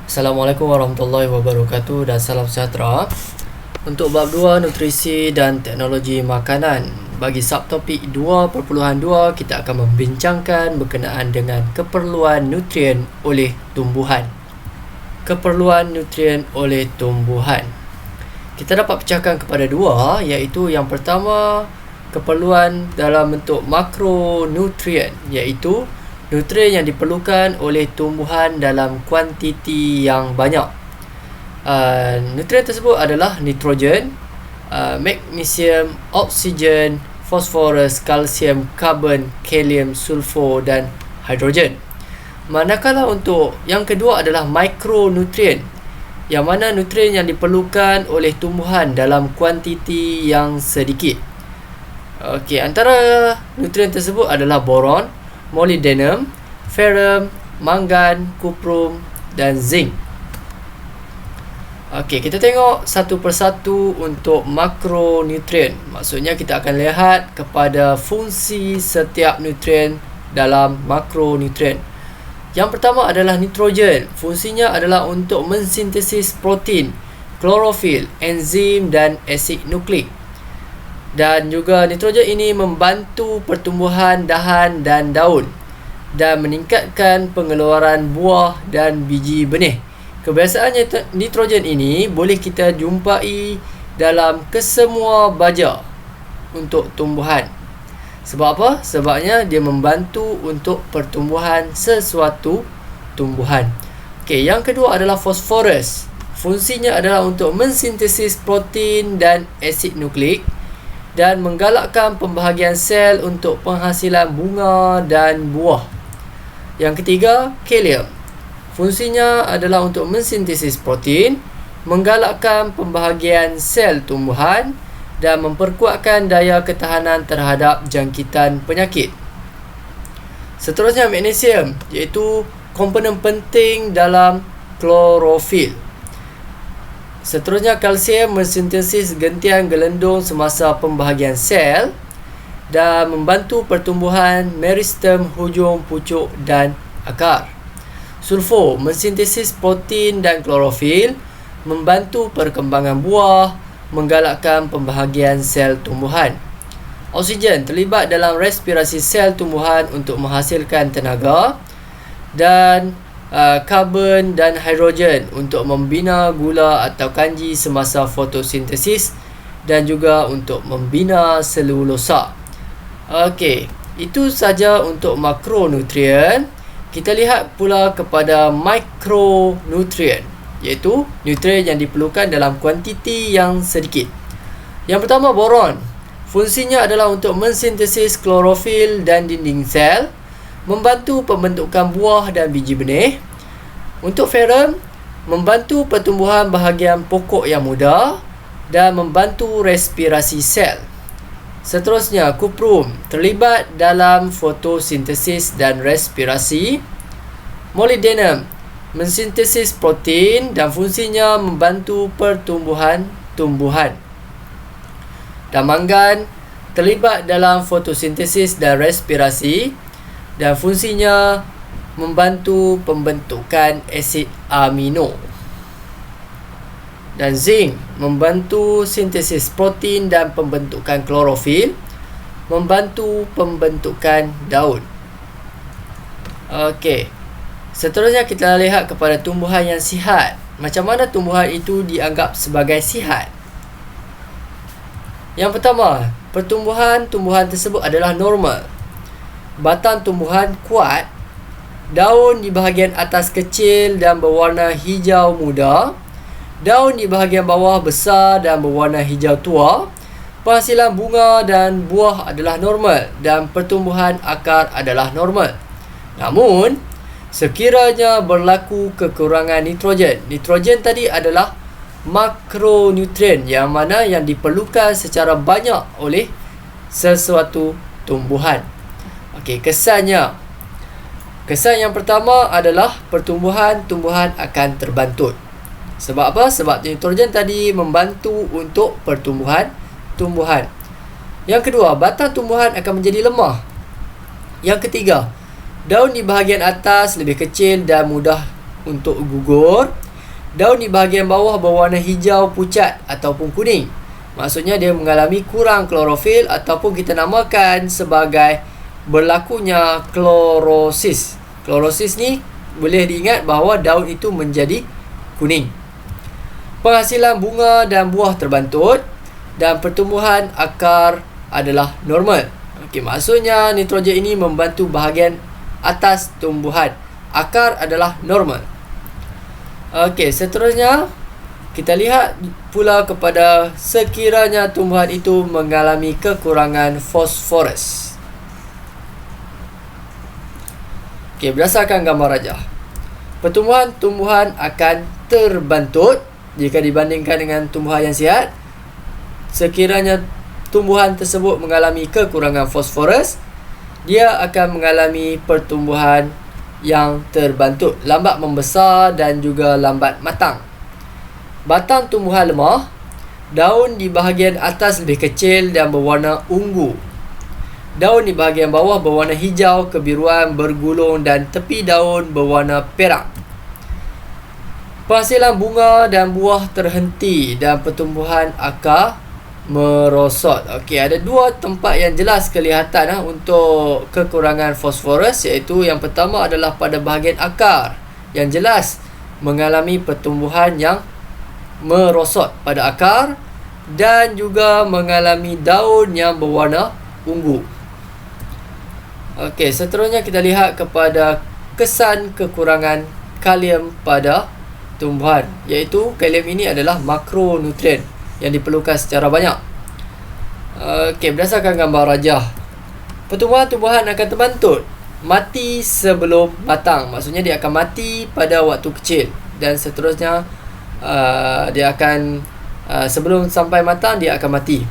Assalamualaikum warahmatullahi wabarakatuh dan salam sejahtera. Untuk bab 2 nutrisi dan teknologi makanan, bagi subtopik 2.2 kita akan membincangkan berkenaan dengan keperluan nutrien oleh tumbuhan. Keperluan nutrien oleh tumbuhan. Kita dapat pecahkan kepada dua, iaitu yang pertama keperluan dalam bentuk makronutrien, iaitu nutrien yang diperlukan oleh tumbuhan dalam kuantiti yang banyak. Nutrien tersebut adalah nitrogen, magnesium, oksigen, fosforus, kalsium, karbon, kalium, sulfur dan hidrogen. Manakala untuk yang kedua adalah mikronutrien, yang mana nutrien yang diperlukan oleh tumbuhan dalam kuantiti yang sedikit. Antara nutrien tersebut adalah boron, molybdenum, ferrum, mangan, kuprum dan zinc. Kita tengok satu persatu untuk makronutrien. Maksudnya kita akan lihat kepada fungsi setiap nutrien dalam makronutrien. Yang pertama adalah nitrogen. Fungsinya adalah untuk mensintesis protein, klorofil, enzim dan asid nukleik. Dan juga nitrogen ini membantu pertumbuhan dahan dan daun dan meningkatkan pengeluaran buah dan biji benih. Kebiasaannya nitrogen ini boleh kita jumpai dalam kesemua baja untuk tumbuhan. Sebab apa? Sebabnya dia membantu untuk pertumbuhan sesuatu tumbuhan. Yang kedua adalah fosforus. Fungsinya adalah untuk mensintesis protein dan asid nukleik dan menggalakkan pembahagian sel untuk penghasilan bunga dan buah. Yang ketiga, kalium. Fungsinya adalah untuk mensintesis protein, menggalakkan pembahagian sel tumbuhan dan memperkuatkan daya ketahanan terhadap jangkitan penyakit. Seterusnya magnesium, iaitu komponen penting dalam klorofil. Seterusnya kalsium mensintesis gentian gelendung semasa pembahagian sel dan membantu pertumbuhan meristem hujung pucuk dan akar. Sulfur mensintesis protein dan klorofil, membantu perkembangan buah, menggalakkan pembahagian sel tumbuhan. Oksigen terlibat dalam respirasi sel tumbuhan untuk menghasilkan tenaga, dan karbon dan hidrogen untuk membina gula atau kanji semasa fotosintesis dan juga untuk membina selulosa. Itu saja untuk makronutrien. Kita lihat pula kepada mikronutrien, iaitu nutrien yang diperlukan dalam kuantiti yang sedikit. Yang pertama, boron. Fungsinya adalah untuk mensintesis klorofil dan dinding sel, membantu pembentukan buah dan biji benih. Untuk ferrum, membantu pertumbuhan bahagian pokok yang muda dan membantu respirasi sel. Seterusnya, kuprum terlibat dalam fotosintesis dan respirasi. Molybdenum mensintesis protein dan fungsinya membantu pertumbuhan tumbuhan. Dan mangan terlibat dalam fotosintesis dan respirasi dan fungsinya membantu pembentukan asid amino. Dan zinc membantu sintesis protein dan pembentukan klorofil, membantu pembentukan daun. Seterusnya kita lihat kepada tumbuhan yang sihat. Macam mana tumbuhan itu dianggap sebagai sihat? Yang pertama, tumbuhan tersebut adalah normal. Batang tumbuhan kuat, daun di bahagian atas kecil dan berwarna hijau muda, daun di bahagian bawah besar dan berwarna hijau tua, penghasilan bunga dan buah adalah normal dan pertumbuhan akar adalah normal. Namun, sekiranya berlaku kekurangan nitrogen. Nitrogen tadi adalah makronutrien yang mana yang diperlukan secara banyak oleh sesuatu tumbuhan. Kesan yang pertama adalah tumbuhan akan terbantut. Sebab apa? Sebab nitrogen tadi membantu untuk pertumbuhan tumbuhan. Yang kedua, batang tumbuhan akan menjadi lemah. Yang ketiga, daun di bahagian atas lebih kecil dan mudah untuk gugur. Daun di bahagian bawah berwarna hijau pucat ataupun kuning. Maksudnya dia mengalami kurang klorofil ataupun kita namakan sebagai berlakunya klorosis. Klorosis ni boleh diingat bahawa daun itu menjadi kuning. Penghasilan bunga dan buah terbantut dan pertumbuhan akar adalah normal. Okey, maksudnya nitrogen ini membantu bahagian atas tumbuhan. Akar adalah normal. Okey, seterusnya kita lihat pula kepada sekiranya tumbuhan itu mengalami kekurangan fosforus. Okey, berdasarkan gambar rajah, pertumbuhan tumbuhan akan terbantut jika dibandingkan dengan tumbuhan yang sihat. Sekiranya tumbuhan tersebut mengalami kekurangan fosforus, dia akan mengalami pertumbuhan yang terbantut, lambat membesar dan juga lambat matang. Batang tumbuhan lemah, daun di bahagian atas lebih kecil dan berwarna ungu. Daun di bahagian bawah berwarna hijau kebiruan bergulung dan tepi daun berwarna perak. Penghasilan bunga dan buah terhenti dan pertumbuhan akar merosot. Okey, ada dua tempat yang jelas kelihatan untuk kekurangan fosforus, iaitu yang pertama adalah pada bahagian akar yang jelas mengalami pertumbuhan yang merosot pada akar dan juga mengalami daun yang berwarna ungu. Okey, seterusnya kita lihat kepada kesan kekurangan kalium pada tumbuhan, iaitu kalium ini adalah makronutrien yang diperlukan secara banyak. Okey, berdasarkan gambar rajah, pertumbuhan-tumbuhan akan terbantut, mati sebelum matang. Maksudnya dia akan mati pada waktu kecil dan seterusnya dia akan sebelum sampai matang dia akan mati.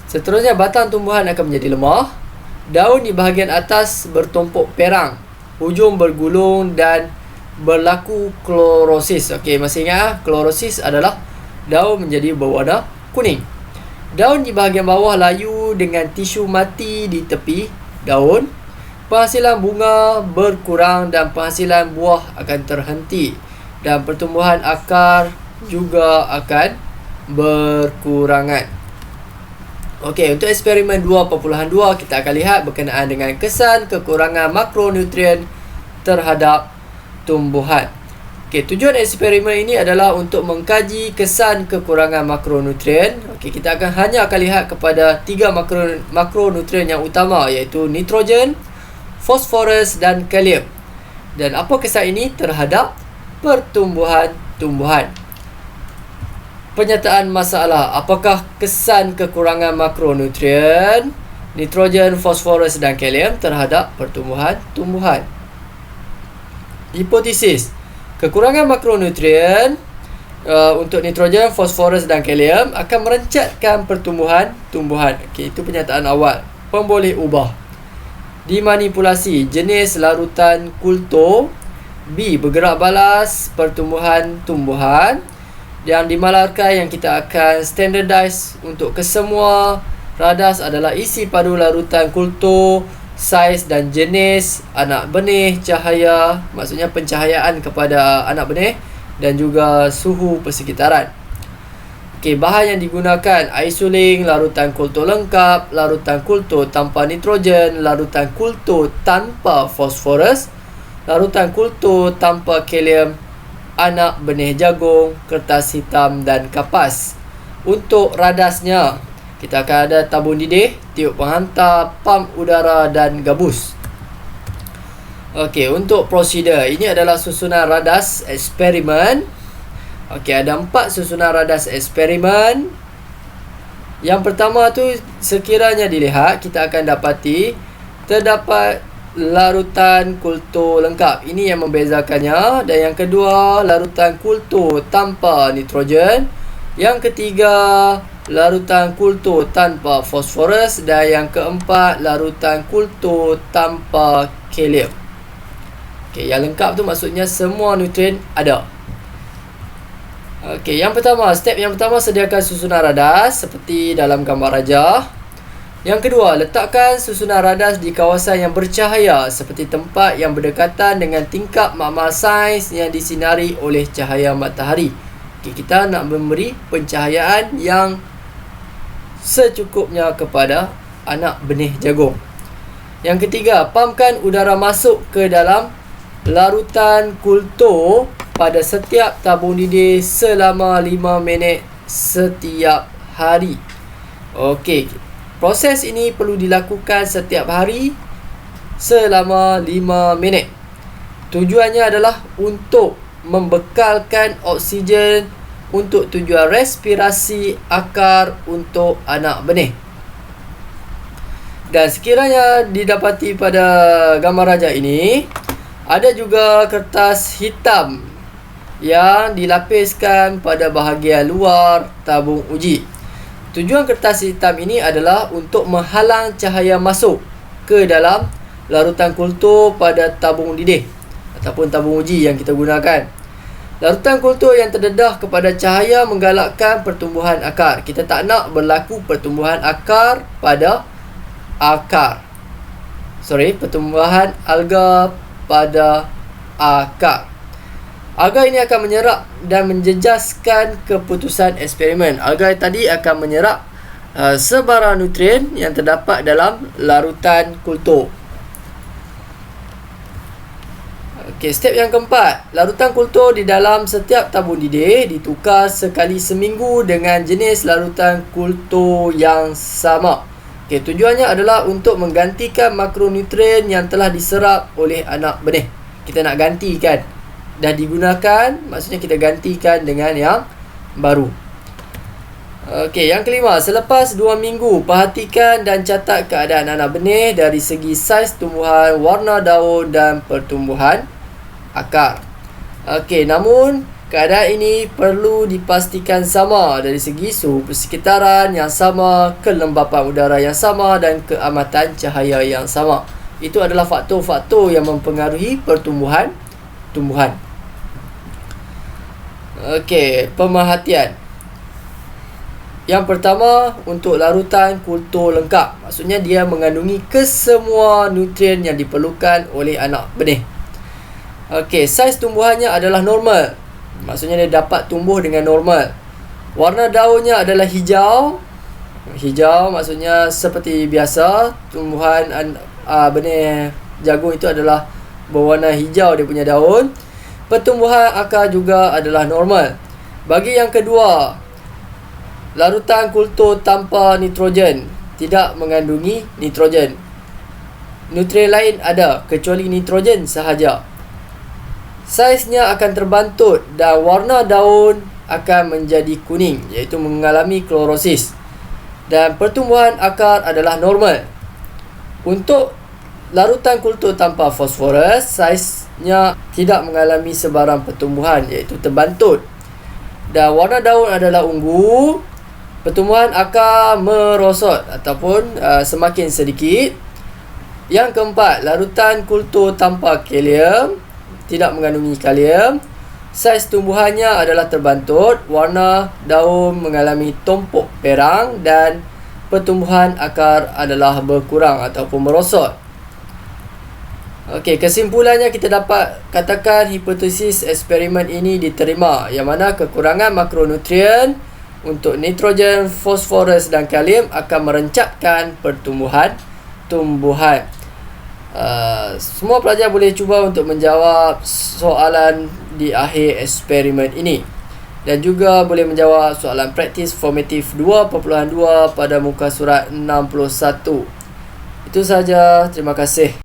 Seterusnya batang tumbuhan akan menjadi lemah, daun di bahagian atas bertumpuk perang, hujung bergulung dan berlaku klorosis. Okey, masih ingat klorosis adalah daun menjadi berwarna kuning. Daun di bahagian bawah layu dengan tisu mati di tepi daun. Penghasilan bunga berkurang dan penghasilan buah akan terhenti. Dan pertumbuhan akar juga akan berkurangan. Okey, untuk eksperimen 2.2 kita akan lihat berkenaan dengan kesan kekurangan makronutrien terhadap tumbuhan. Okey, tujuan eksperimen ini adalah untuk mengkaji kesan kekurangan makronutrien. Okey, kita hanya akan lihat kepada 3 makronutrien yang utama, iaitu nitrogen, fosforus dan kalium. Dan apa kesan ini terhadap pertumbuhan-tumbuhan? Penyataan masalah, apakah kesan kekurangan makronutrien, nitrogen, fosforus dan kalium terhadap pertumbuhan-tumbuhan? Hipotesis, kekurangan makronutrien untuk nitrogen, fosforus dan kalium akan merencatkan pertumbuhan-tumbuhan. Okey, itu pernyataan awal. Pemboleh ubah. Dimanipulasi jenis larutan kultur. B, bergerak balas pertumbuhan-tumbuhan. Yang dimalarkan yang kita akan standardize untuk kesemua radas adalah isi padu larutan kultur, saiz dan jenis anak benih, cahaya, maksudnya pencahayaan kepada anak benih dan juga suhu persekitaran. Okey, bahan yang digunakan isoling, larutan kultur lengkap, larutan kultur tanpa nitrogen, larutan kultur tanpa fosforus, larutan kultur tanpa kalium, anak benih jagung, kertas hitam dan kapas. Untuk radasnya, kita akan ada tabung didih, tiup penghantar, pam udara dan gabus. Okey, untuk prosedur, ini adalah susunan radas eksperimen. Okey, ada 4 susunan radas eksperimen. Yang pertama tu, sekiranya dilihat, kita akan dapati terdapat larutan kultur lengkap. Ini yang membezakannya. Dan yang kedua, larutan kultur tanpa nitrogen. Yang ketiga, larutan kultur tanpa fosforus. Dan yang keempat, larutan kultur tanpa kalium. Okey, yang lengkap tu maksudnya semua nutrien ada. Okey, yang pertama, step yang pertama, sediakan susunan radas seperti dalam gambar rajah. Yang kedua, letakkan susunan radar di kawasan yang bercahaya seperti tempat yang berdekatan dengan tingkap makmal sains yang disinari oleh cahaya matahari. Kita nak memberi pencahayaan yang secukupnya kepada anak benih jagung. Yang ketiga, pampkan udara masuk ke dalam larutan kultur pada setiap tabung didih selama 5 minit setiap hari. Okey, proses ini perlu dilakukan setiap hari selama 5 minit. Tujuannya adalah untuk membekalkan oksigen untuk tujuan respirasi akar untuk anak benih. Dan sekiranya didapati pada gambar rajah ini, ada juga kertas hitam yang dilapiskan pada bahagian luar tabung uji. Tujuan kertas hitam ini adalah untuk menghalang cahaya masuk ke dalam larutan kultur pada tabung didih ataupun tabung uji yang kita gunakan. Larutan kultur yang terdedah kepada cahaya menggalakkan pertumbuhan akar. Kita tak nak berlaku pertumbuhan akar pada pertumbuhan alga pada akar. Alga ini akan menyerap dan menjejaskan keputusan eksperimen. Alga tadi akan menyerap sebarang nutrien yang terdapat dalam larutan kultur. Okey, step yang keempat. Larutan kultur di dalam setiap tabung didih ditukar sekali seminggu dengan jenis larutan kultur yang sama. Okey, tujuannya adalah untuk menggantikan makronutrien yang telah diserap oleh anak benih. Kita nak gantikan. Dah digunakan, maksudnya kita gantikan dengan yang baru. Okey, yang kelima, selepas 2 minggu, perhatikan dan catat keadaan anak benih dari segi saiz tumbuhan, warna daun dan pertumbuhan akar. Okey, namun keadaan ini perlu dipastikan sama dari segi suhu persekitaran yang sama, kelembapan udara yang sama dan keamatan cahaya yang sama. Itu adalah faktor-faktor yang mempengaruhi pertumbuhan tumbuhan. Okey, pemerhatian. Yang pertama, untuk larutan kultur lengkap. Maksudnya dia mengandungi kesemua nutrien yang diperlukan oleh anak benih. Okey, saiz tumbuhannya adalah normal. Maksudnya dia dapat tumbuh dengan normal. Warna daunnya adalah hijau. Hijau maksudnya seperti biasa. Tumbuhan benih jagung itu adalah berwarna hijau dia punya daun. Pertumbuhan akar juga adalah normal. Bagi yang kedua, larutan kultur tanpa nitrogen, tidak mengandungi nitrogen. Nutrien lain ada kecuali nitrogen sahaja. Saiznya akan terbantut dan warna daun akan menjadi kuning, iaitu mengalami klorosis. Dan pertumbuhan akar adalah normal. Untuk larutan kultur tanpa fosforus, saiznya tidak mengalami sebarang pertumbuhan, iaitu terbantut. Dan warna daun adalah ungu. Pertumbuhan akar merosot ataupun semakin sedikit. Yang keempat, larutan kultur tanpa kalium, tidak mengandungi kalium. Saiz tumbuhannya adalah terbantut. Warna daun mengalami tumpuk perang dan pertumbuhan akar adalah berkurang ataupun merosot. Okey, kesimpulannya kita dapat katakan hipotesis eksperimen ini diterima, yang mana kekurangan makronutrien untuk nitrogen, fosforus dan kalium akan merencatkan pertumbuhan tumbuhan. Semua pelajar boleh cuba untuk menjawab soalan di akhir eksperimen ini, dan juga boleh menjawab soalan praktis formatif 2.2 pada muka surat 61. Itu sahaja, terima kasih.